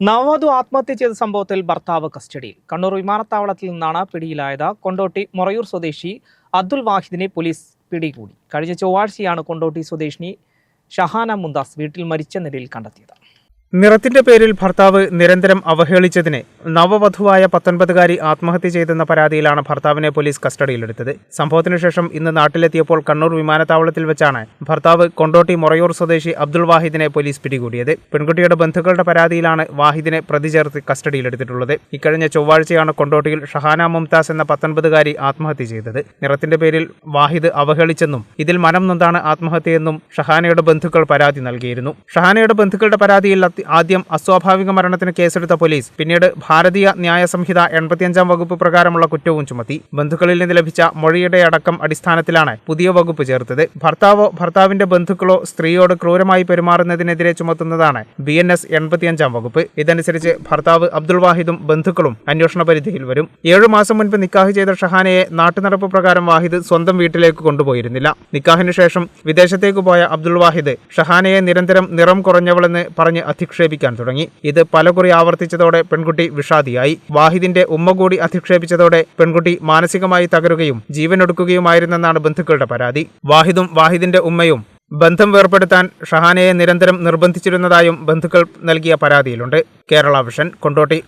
നവവധു ആത്മഹത്യ ചെയ്ത സംഭവത്തിൽ ഭർത്താവ് കസ്റ്റഡിയിൽ. കണ്ണൂർ വിമാനത്താവളത്തിൽ നിന്നാണ് പിടിയിലായത്. കൊണ്ടോട്ടി മൊറയൂർ സ്വദേശി അബ്ദുൽ വാഹിദിനെ പോലീസ് പിടികൂടി. കഴിഞ്ഞ ചൊവ്വാഴ്ചയാണ് കൊണ്ടോട്ടി സ്വദേശിനി ഷഹാന മുന്താസ് വീട്ടിൽ മരിച്ച നിലയിൽ കണ്ടെത്തിയത്. നിറത്തിന്റെ പേരിൽ ഭർത്താവ് നിരന്തരം അവഹേളിച്ചതിന് നവവധുവായ 19-കാരി ആത്മഹത്യ ചെയ്തെന്ന പരാതിയിലാണ് ഭർത്താവിനെ പോലീസ് കസ്റ്റഡിയിലെടുത്തത്. സംഭവത്തിനു ശേഷം ഇന്ന് നാട്ടിലെത്തിയപ്പോൾ കണ്ണൂർ വിമാനത്താവളത്തിൽ വെച്ചാണ് ഭർത്താവ് കൊണ്ടോട്ടി മൊറയൂർ സ്വദേശി അബ്ദുൽ വാഹിദിനെ പോലീസ് പിടികൂടിയത്. പെൺകുട്ടിയുടെ ബന്ധുക്കളുടെ പരാതിയിലാണ് വാഹിദിനെ പ്രതി ചേർത്ത് കസ്റ്റഡിയിലെടുത്തിട്ടുള്ളത്. ഇക്കഴിഞ്ഞ ചൊവ്വാഴ്ചയാണ് കൊണ്ടോട്ടിയിൽ ഷഹാന മുംതാസ് എന്ന 19-കാരി ആത്മഹത്യ ചെയ്തത്. നിറത്തിന്റെ പേരിൽ വാഹിദ് അവഹേളിച്ചെന്നും ഇതിൽ മനം നൊന്താണ് ആത്മഹത്യയെന്നും ഷഹാനയുടെ ബന്ധുക്കൾ പരാതി നൽകിയിരുന്നു. ഷഹാനയുടെ ബന്ധുക്കളുടെ പരാതിയിൽ ആദ്യം അസ്വാഭാവിക മരണത്തിന് കേസെടുത്ത പോലീസ് പിന്നീട് ഭാരതീയ ന്യായ സംഹിത 85-ാം വകുപ്പ് പ്രകാരമുള്ള കുറ്റവും ചുമത്തി. ബന്ധുക്കളിൽ നിന്ന് ലഭിച്ച മൊഴിയുടെ അടക്കം അടിസ്ഥാനത്തിലാണ് പുതിയ വകുപ്പ് ചേർത്തത്. ഭർത്താവോ ഭർത്താവിന്റെ ബന്ധുക്കളോ സ്ത്രീയോട് ക്രൂരമായി പെരുമാറുന്നതിനെതിരെ ചുമത്തുന്നതാണ് BNS 85-ാം വകുപ്പ്. ഇതനുസരിച്ച് ഭർത്താവ് അബ്ദുൽ വാഹിദും ബന്ധുക്കളും അന്വേഷണ പരിധിയിൽ വരും. 7 മാസം മുൻപ് നിക്കാഹ് ചെയ്ത ഷഹാനയെ നാട്ടുനടപ്പ് പ്രകാരം വാഹിദ് സ്വന്തം വീട്ടിലേക്ക് കൊണ്ടുപോയിരുന്നില്ല. നിക്കാഹിന് ശേഷം വിദേശത്തേക്ക് പോയ അബ്ദുൽ വാഹിദ് ഷഹാനയെ നിരന്തരം നിറം കുറഞ്ഞവളെന്ന് പറഞ്ഞ് അധിക്ഷേപിക്കാൻ തുടങ്ങി. ഇത് പലകുറി ആവർത്തിച്ചതോടെ പെൺകുട്ടി വിഷാദിയായി. വാഹിദിന്റെ ഉമ്മ കൂടി അധിക്ഷേപിച്ചതോടെ പെൺകുട്ടി മാനസികമായി തകരുകയും ജീവനൊടുക്കുകയുമായിരുന്നെന്നാണ് ബന്ധുക്കളുടെ പരാതി. വാഹിദും വാഹിദിന്റെ ഉമ്മയും ബന്ധം വേർപെടുത്താൻ ഷഹാനയെ നിരന്തരം നിർബന്ധിച്ചിരുന്നതായും ബന്ധുക്കൾ നൽകിയ പരാതിയിലുണ്ട്. കേരള വിഷൻ, കൊണ്ടോട്ടി.